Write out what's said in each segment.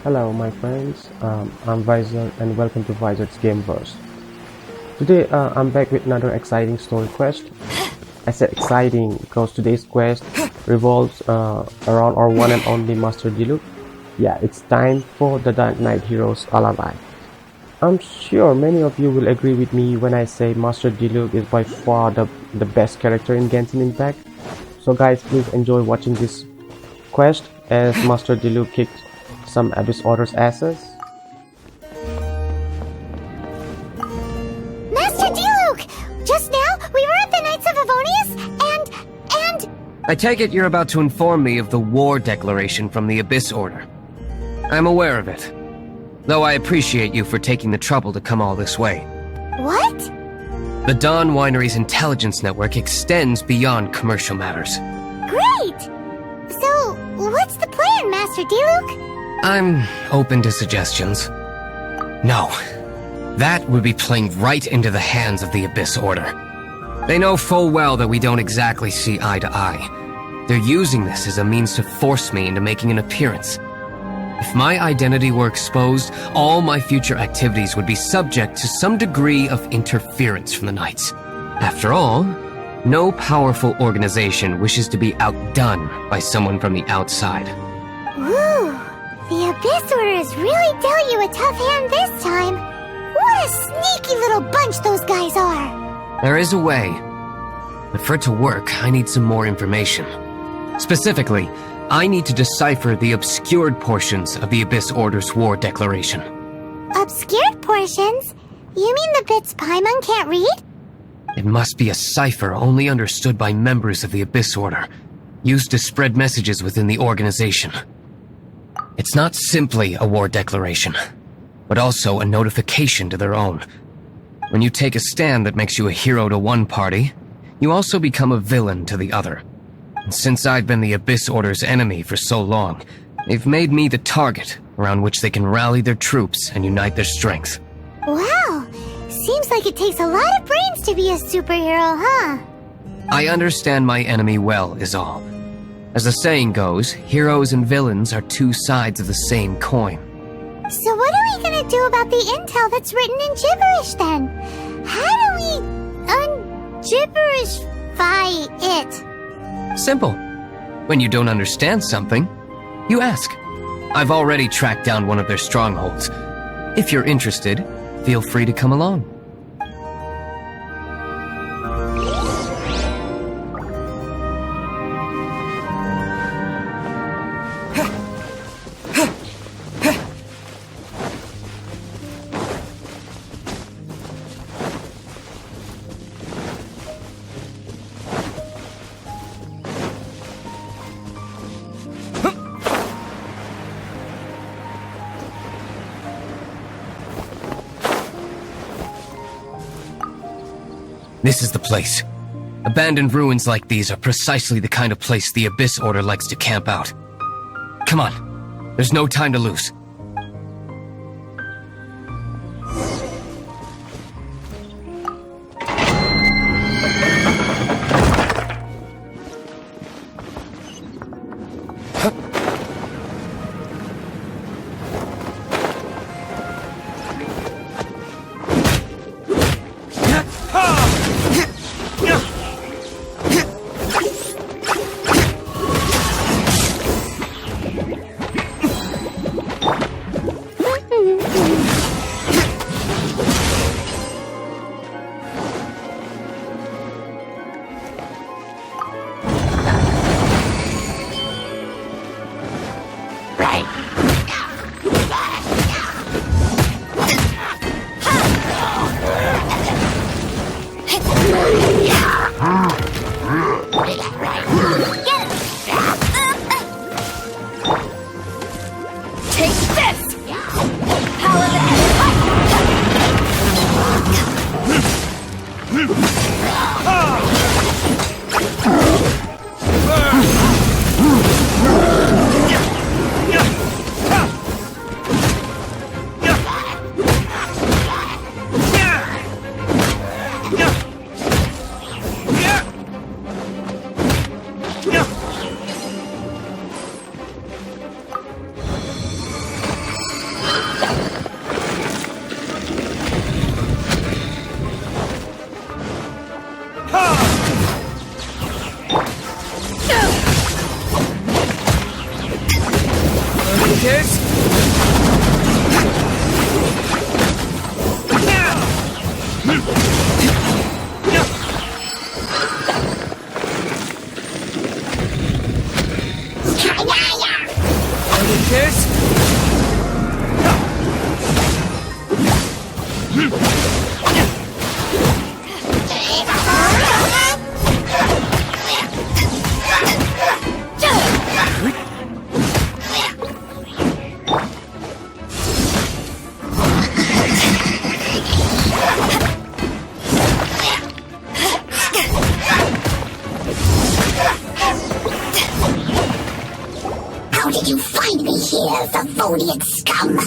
Hello, my friends. I'm Visor, and welcome to Visor's Gameverse. Today, I'm back with another exciting story quest. I said exciting because today's quest revolves around our one and only Master Diluc. Yeah, it's time for the Darknight hero's Alibi. I'm sure many of you will agree with me when I say Master Diluc is by far the best character in Genshin Impact. So guys, please enjoy watching this quest as Master Diluc kicked some Abyss Order's asses. Master Diluc! Just now, we were at the Knights of Avonius, and... I take it you're about to inform me of the war declaration from the Abyss Order. I'm aware of it, though I appreciate you for taking the trouble to come all this way. What? The Dawn Winery's intelligence network extends beyond commercial matters. Great! So, what's the plan, Master Diluc? I'm open to suggestions. No. That would be playing right into the hands of the Abyss Order. They know full well that we don't exactly see eye to eye. They're using this as a means to force me into making an appearance. If my identity were exposed, all my future activities would be subject to some degree of interference from the Knights. After all, no powerful organization wishes to be outdone by someone from the outside. Ooh, the Abyss Order has really dealt you a tough hand this time. What a sneaky little bunch those guys are! There is a way, but for it to work, I need some more information. Specifically, I need to decipher the obscured portions of the Abyss Order's war declaration. Obscured portions? You mean the bits Paimon can't read? It must be a cipher only understood by members of the Abyss Order, used to spread messages within the organization. It's not simply a war declaration, but also a notification to their own. When you take a stand that makes you a hero to one party, you also become a villain to the other. And since I've been the Abyss Order's enemy for so long, they've made me the target around which they can rally their troops and unite their strength. Wow, seems like it takes a lot of brains to be a superhero, huh? I understand my enemy well, is all. As the saying goes, heroes and villains are two sides of the same coin. So what are we gonna do about the intel that's written in gibberish then? How do we un-gibberishify it? Simple. When you don't understand something, you ask. I've already tracked down one of their strongholds. If you're interested, feel free to come along. This is the place. Abandoned ruins like these are precisely the kind of place the Abyss Order likes to camp out. Come on, there's no time to lose. How did you find me here, Favonian scum?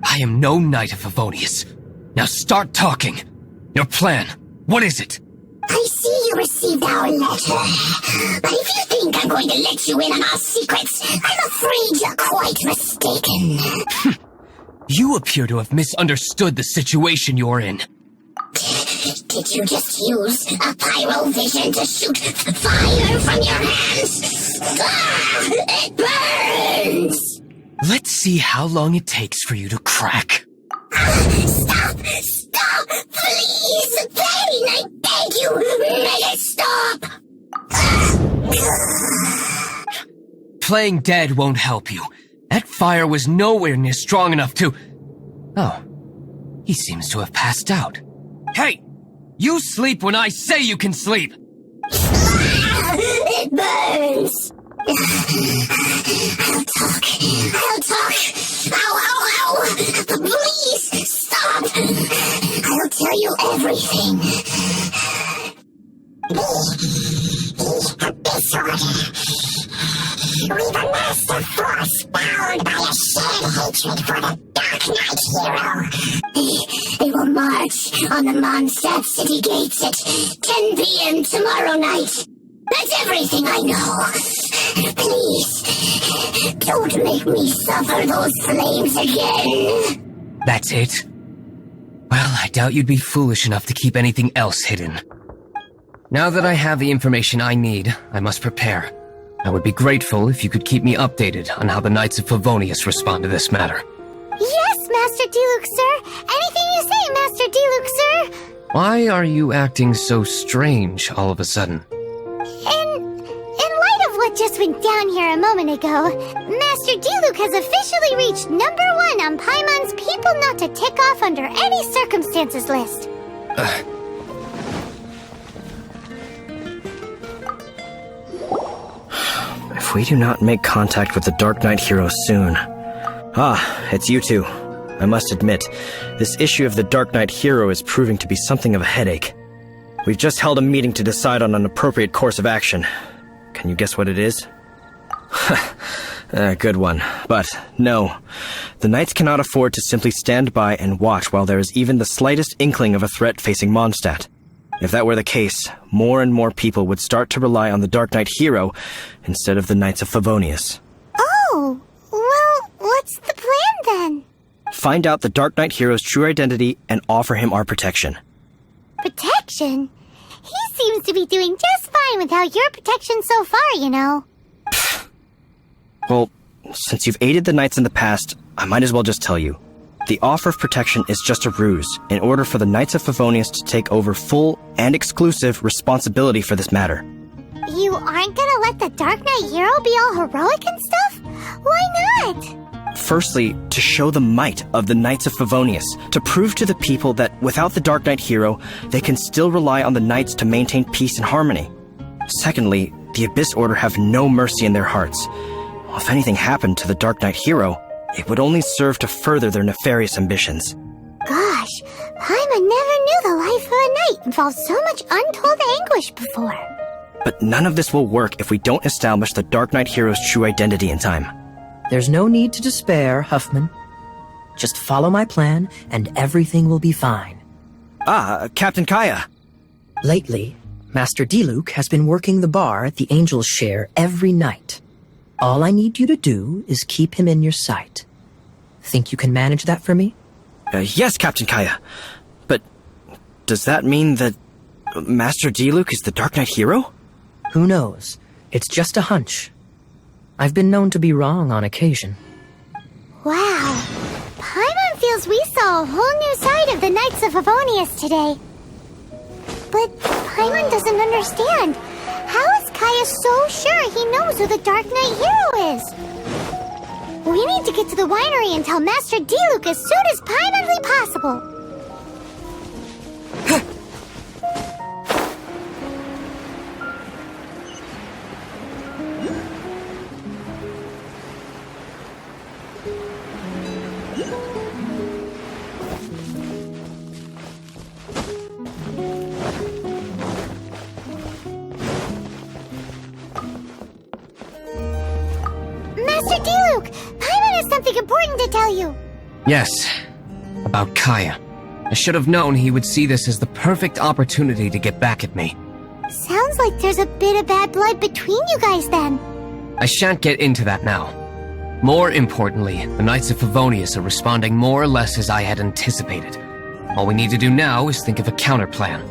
I am no knight of Favonius. Now start talking. Your plan. What is it? I see you received our letter. But if you think I'm going to let you in on our secrets, I'm afraid you're quite mistaken. You appear to have misunderstood the situation you're in. Did you just use a pyrovision to shoot fire from your hands? Ah, it burns! Let's see how long it takes for you to crack. Stop! Stop! Please! Pain, I beg you! Make it stop! Playing dead won't help you. That fire was nowhere near strong enough to... Oh. He seems to have passed out. Hey! You sleep when I say you can sleep! It burns! I'll talk. I'll talk. Ow, ow, ow! Please, stop! I'll tell you everything. This order. We've amassed a force bound by a shared hatred for the Darknight hero. They will march on the Mondstadt city gates at 10 p.m. tomorrow night. That's everything I know. Please, don't make me suffer those flames again. That's it? Well, I doubt you'd be foolish enough to keep anything else hidden. Now that I have the information I need, I must prepare. I would be grateful if you could keep me updated on how the Knights of Favonius respond to this matter. Yes, Master Diluc, sir. Anything you say, Master Diluc, sir. Why are you acting so strange all of a sudden? In light of what just went down here a moment ago, Master Diluc has officially reached #1 on Paimon's People Not to Tick Off Under Any Circumstances list. If we do not make contact with the Darknight hero soon... Ah, it's you two. I must admit, this issue of the Darknight hero is proving to be something of a headache. We've just held a meeting to decide on an appropriate course of action. Can you guess what it is? Good one. But, no. The Knights cannot afford to simply stand by and watch while there is even the slightest inkling of a threat facing Mondstadt. If that were the case, more and more people would start to rely on the Darknight hero instead of the Knights of Favonius. Oh, well, what's the plan then? Find out the Darknight hero's true identity and offer him our protection. Protection? He seems to be doing just fine without your protection so far, you know. Well, since you've aided the Knights in the past, I might as well just tell you. The offer of protection is just a ruse in order for the Knights of Favonius to take over full and exclusive responsibility for this matter. You aren't gonna let the Darknight hero be all heroic and stuff? Why not? Firstly, to show the might of the Knights of Favonius, to prove to the people that without the Darknight hero, they can still rely on the Knights to maintain peace and harmony. Secondly, the Abyss Order have no mercy in their hearts. If anything happened to the Darknight hero, it would only serve to further their nefarious ambitions. Gosh, Paimon never knew the life of a knight involved so much untold anguish before. But none of this will work if we don't establish the Darknight hero's true identity in time. There's no need to despair, Huffman. Just follow my plan, and everything will be fine. Ah, Captain Kaya. Lately, Master Diluc has been working the bar at the Angel's Share every night. All I need you to do is keep him in your sight. Think you can manage that for me? Yes, Captain Kaya. But does that mean that Master Diluc is the Darknight hero? Who knows? It's just a hunch. I've been known to be wrong on occasion. Wow. Paimon feels we saw a whole new side of the Knights of Favonius today. But Paimon doesn't understand. How is Kaya so sure he knows who the Darknight hero is? We need to get to the winery and tell Master Diluc as soon as Paimonly possible. Master Diluc, Paimon has something important to tell you. Yes, about Kaya. I should have known he would see this as the perfect opportunity to get back at me. Sounds like there's a bit of bad blood between you guys then. I shan't get into that now. More importantly, the Knights of Favonius are responding more or less as I had anticipated. All we need to do now is think of a counterplan.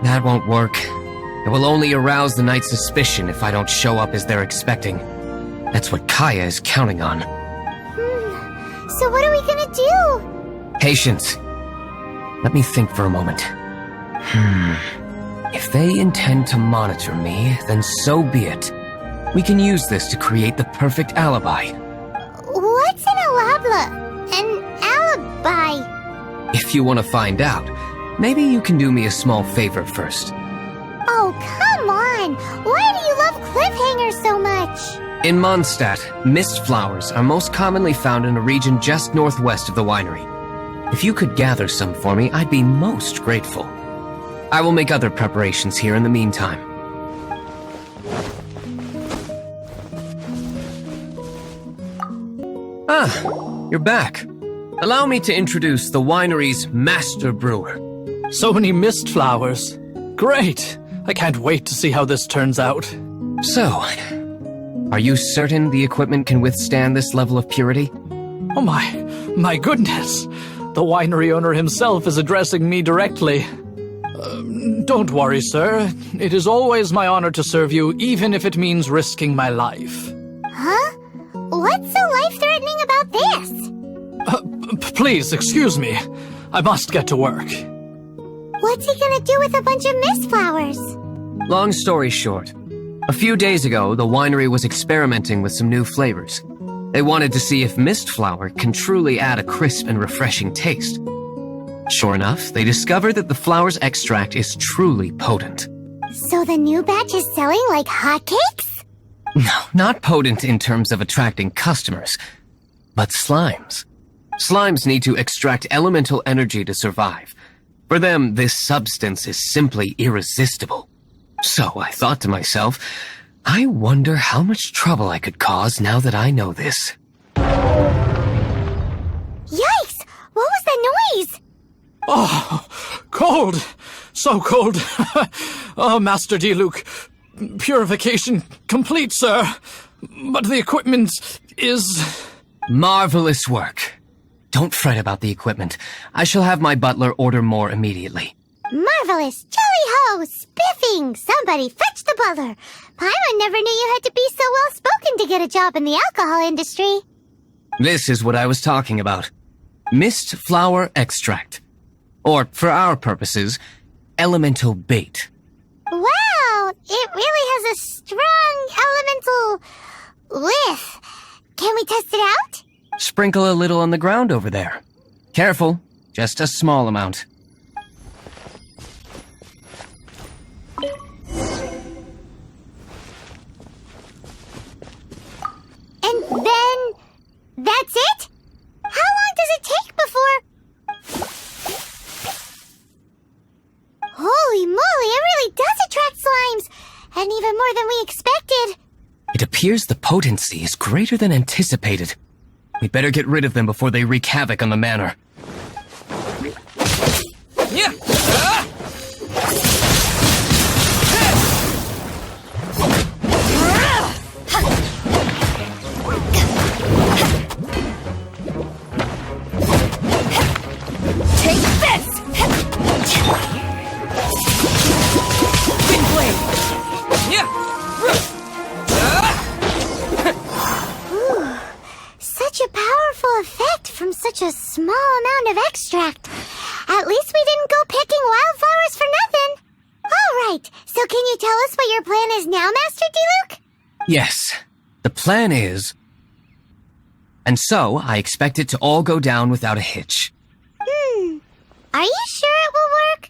That won't work. It will only arouse the Knights' suspicion if I don't show up as they're expecting. That's what Kaya is counting on. So what are we gonna do? Patience. Let me think for a moment. If they intend to monitor me, then so be it. We can use this to create the perfect alibi. What's an alabla? An alibi? If you want to find out, maybe you can do me a small favor first. Oh, come on! Why do you love cliffhangers so much? In Mondstadt, mist flowers are most commonly found in a region just northwest of the winery. If you could gather some for me, I'd be most grateful. I will make other preparations here in the meantime. Ah, you're back. Allow me to introduce the winery's master brewer. So many mist flowers. Great! I can't wait to see how this turns out. So, are you certain the equipment can withstand this level of purity? Oh my goodness! The winery owner himself is addressing me directly. Don't worry, sir. It is always my honor to serve you, even if it means risking my life. Huh? What's so life-threatening about this? Please, excuse me. I must get to work. What's he gonna do with a bunch of mist flowers? Long story short, a few days ago, the winery was experimenting with some new flavors. They wanted to see if mist flower can truly add a crisp and refreshing taste. Sure enough, they discovered that the flower's extract is truly potent. So the new batch is selling like hotcakes? No, not potent in terms of attracting customers, but slimes. Slimes need to extract elemental energy to survive. For them, this substance is simply irresistible. So I thought to myself, I wonder how much trouble I could cause now that I know this. Yikes! What was that noise? Oh, cold! So cold! Oh, Master Diluc, purification complete, sir. But the equipment is... Marvelous work. Don't fret about the equipment. I shall have my butler order more immediately. Marvelous! Jolly-ho! Spiffing! Somebody fetch the butler! Paimon never knew you had to be so well-spoken to get a job in the alcohol industry. This is what I was talking about. Mist flower extract. Or, for our purposes, elemental bait. Wow! It really has a strong elemental whiff. Can we test it out? Sprinkle a little on the ground over there. Careful, just a small amount. And then... that's it? How long does it take before... Holy moly, it really does attract slimes! And even more than we expected. It appears the potency is greater than anticipated. We better get rid of them before they wreak havoc on the manor. Yeah. Take this! Wind blade. Yeah. Such a powerful such a small amount of extract. At least we didn't go picking wildflowers for nothing. All right, so can you tell us what your plan is now, Master Diluc? Yes, the plan is... And so, I expect it to all go down without a hitch. Are you sure it will work?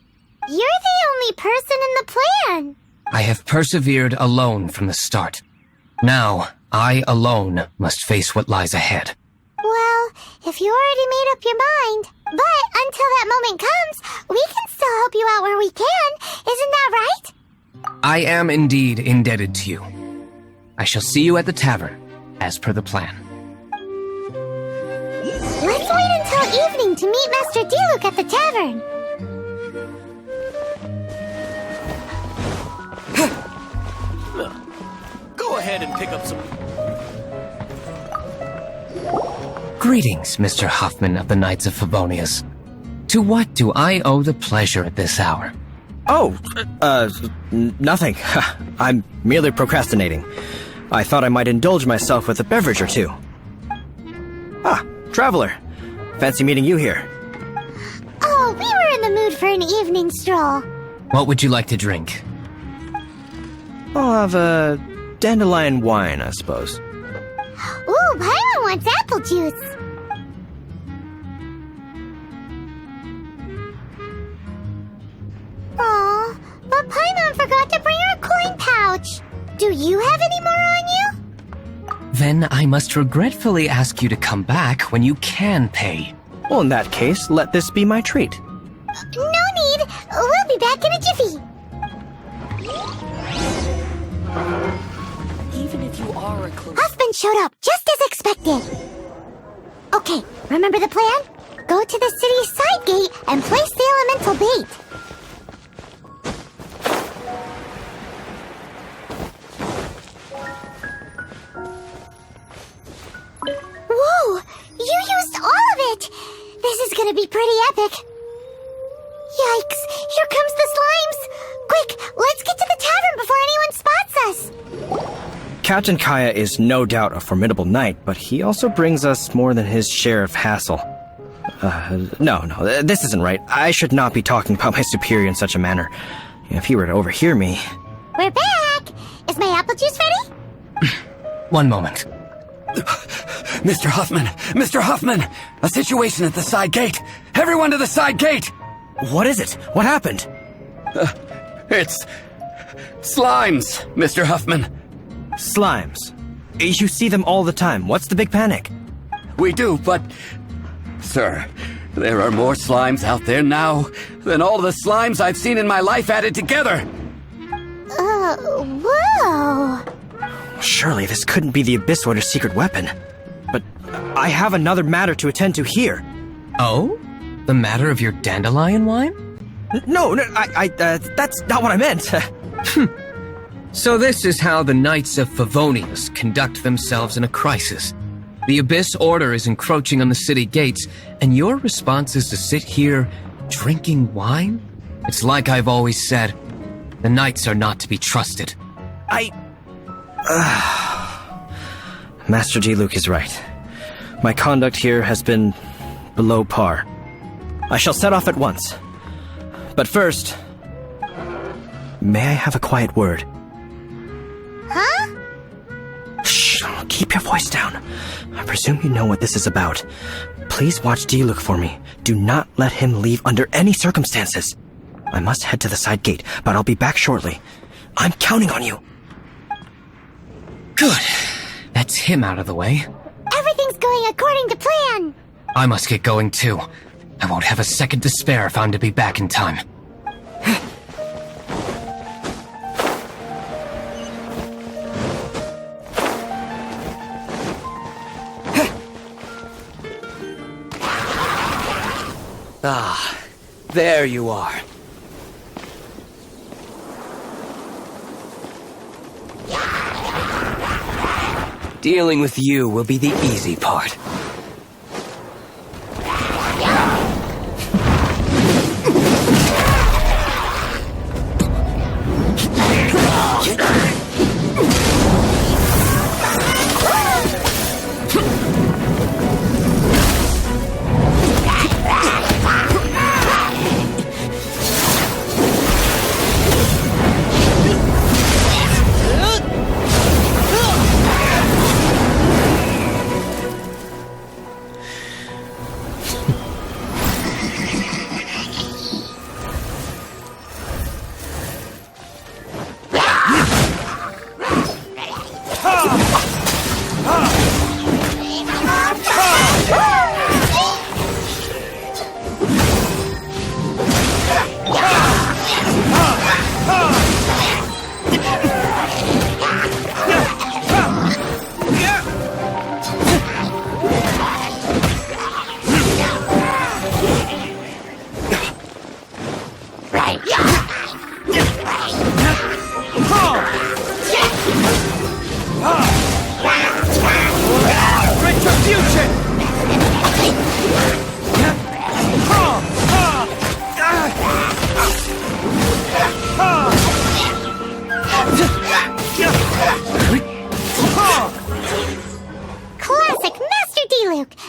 You're the only person in the plan. I have persevered alone from the start. Now, I alone must face what lies ahead. Well, if you already made up your mind. But until that moment comes, we can still help you out where we can. Isn't that right? I am indeed indebted to you. I shall see you at the tavern, as per the plan. Let's wait until evening to meet Master Diluc at the tavern. Go ahead and pick up some... Greetings, Mr. Huffman of the Knights of Favonius. To what do I owe the pleasure at this hour? Oh, nothing. I'm merely procrastinating. I thought I might indulge myself with a beverage or two. Ah, traveler. Fancy meeting you here. Oh, we were in the mood for an evening stroll. What would you like to drink? I'll have a dandelion wine, I suppose. Ooh, Paimon wants apple juice. Aw, but Paimon forgot to bring her coin pouch. Do you have any more on you? Then I must regretfully ask you to come back when you can pay. Well, in that case, let this be my treat. No need. We'll be back in a jiffy. Even if you are a close... Huffman showed up, just as expected. Okay, remember the plan? Go to the city's side gate and place the elemental bait. Whoa! You used all of it! This is gonna be pretty epic. Yikes! Here comes the slimes! Quick, let's get to the tavern before anyone spots us! Captain Kaya is no doubt a formidable knight, but he also brings us more than his share of hassle. No, this isn't right. I should not be talking about my superior in such a manner. If he were to overhear me... We're back! Is my apple juice ready? One moment. Mr. Huffman! Mr. Huffman! A situation at the side gate! Everyone to the side gate! What is it? What happened? It's... slimes, Mr. Huffman. Slimes. You see them all the time. What's the big panic? We do, but... Sir, there are more slimes out there now than all the slimes I've seen in my life added together! Whoa! Surely this couldn't be the Abyss Order's secret weapon. But I have another matter to attend to here. Oh? The matter of your dandelion wine? No, that's not what I meant. So this is how the Knights of Favonius conduct themselves in a crisis. The Abyss Order is encroaching on the city gates, and your response is to sit here drinking wine? It's like I've always said, the Knights are not to be trusted. Master Diluc is right. My conduct here has been below par. I shall set off at once. But first, may I have a quiet word? Huh? Shh, keep your voice down. I presume you know what this is about. Please watch Diluc for me. Do not let him leave under any circumstances. I must head to the side gate, but I'll be back shortly. I'm counting on you. Good. That's him out of the way. Everything's going according to plan. I must get going too. I won't have a second to spare if I'm to be back in time. Ah, there you are. Dealing with you will be the easy part.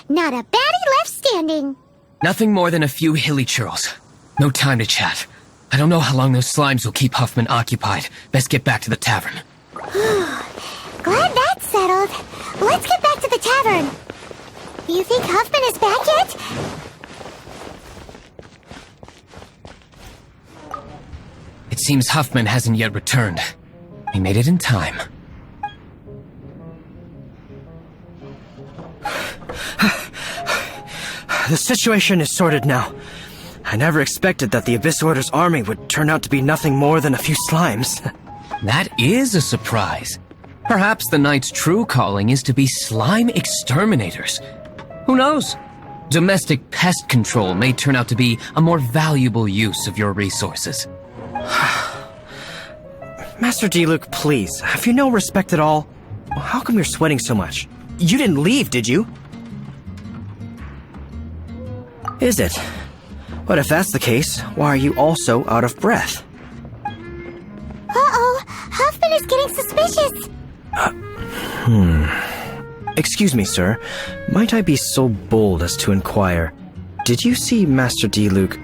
Not a baddie left standing. Nothing more than a few hilly churls. No time to chat. I don't know how long those slimes will keep Huffman occupied. Best get back to the tavern. Glad that's settled. Let's get back to the tavern. You think Huffman is back yet? It seems Huffman hasn't yet returned. We made it in time. The situation is sorted now. I never expected that the Abyss Order's army would turn out to be nothing more than a few slimes. That is a surprise. Perhaps the Knight's true calling is to be slime exterminators. Who knows? Domestic pest control may turn out to be a more valuable use of your resources. Master Diluc, please, have you no respect at all? How come you're sweating so much? You didn't leave, did you? Is it? But if that's the case, why are you also out of breath? Uh-oh, Huffman is getting suspicious. Excuse me, sir. Might I be so bold as to inquire, did you see Master Diluc,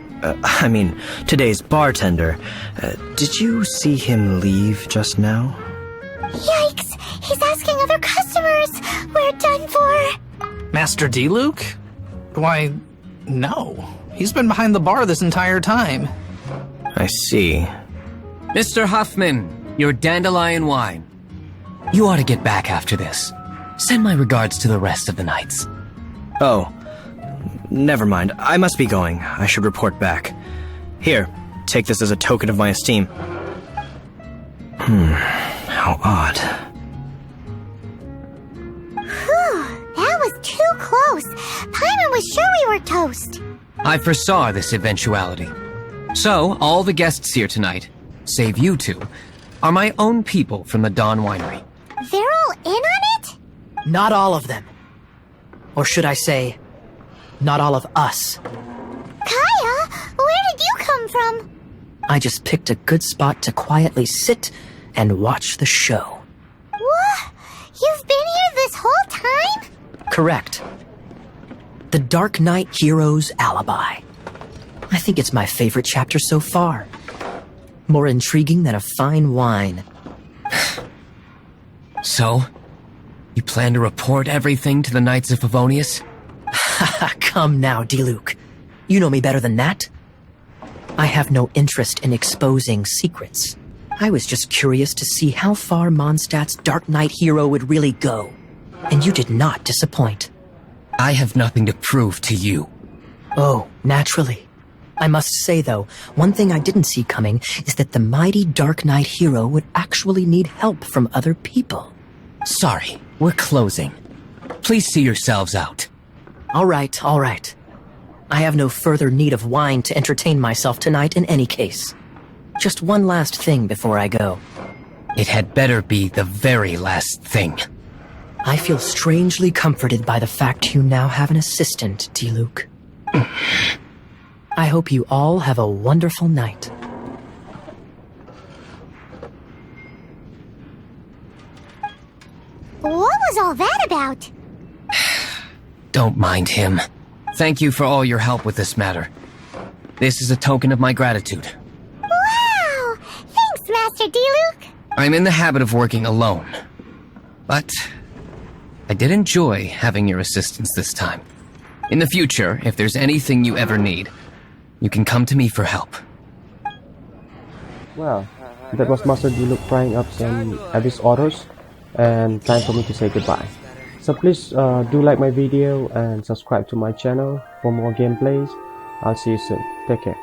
today's bartender, did you see him leave just now? Yikes, he's asking other customers. We're done for. Master Diluc? Why, no. He's been behind the bar this entire time. I see. Mr. Huffman, your dandelion wine. You ought to get back after this. Send my regards to the rest of the knights. Oh, never mind. I must be going. I should report back. Here, take this as a token of my esteem. How odd. Whew, that was too close. Paimon was sure we were toast. I foresaw this eventuality. So, all the guests here tonight, save you two, are my own people from the Dawn Winery. They're all in on it? Not all of them. Or should I say, not all of us. Kaya, where did you come from? I just picked a good spot to quietly sit and watch the show. What? You've been here this whole time? Correct. The Darknight hero's Alibi. I think it's my favorite chapter so far. More intriguing than a fine wine. So, you plan to report everything to the Knights of Favonius? Come now, Diluc. You know me better than that. I have no interest in exposing secrets. I was just curious to see how far Mondstadt's Darknight hero would really go. And you did not disappoint. I have nothing to prove to you. Oh, naturally. I must say, though, one thing I didn't see coming is that the mighty Darknight hero would actually need help from other people. Sorry, we're closing. Please see yourselves out. All right. I have no further need of wine to entertain myself tonight in any case. Just one last thing before I go. It had better be the very last thing. I feel strangely comforted by the fact you now have an assistant, Diluc. I hope you all have a wonderful night. What was all that about? Don't mind him. Thank you for all your help with this matter. This is a token of my gratitude. Wow! Thanks, Master Diluc. I'm in the habit of working alone. But I did enjoy having your assistance this time. In the future, if there's anything you ever need, you can come to me for help. Well, that was Master Diluc trying up some Abyss orders, and time for me to say goodbye. So please do like my video and subscribe to my channel for more gameplays. I'll see you soon. Take care.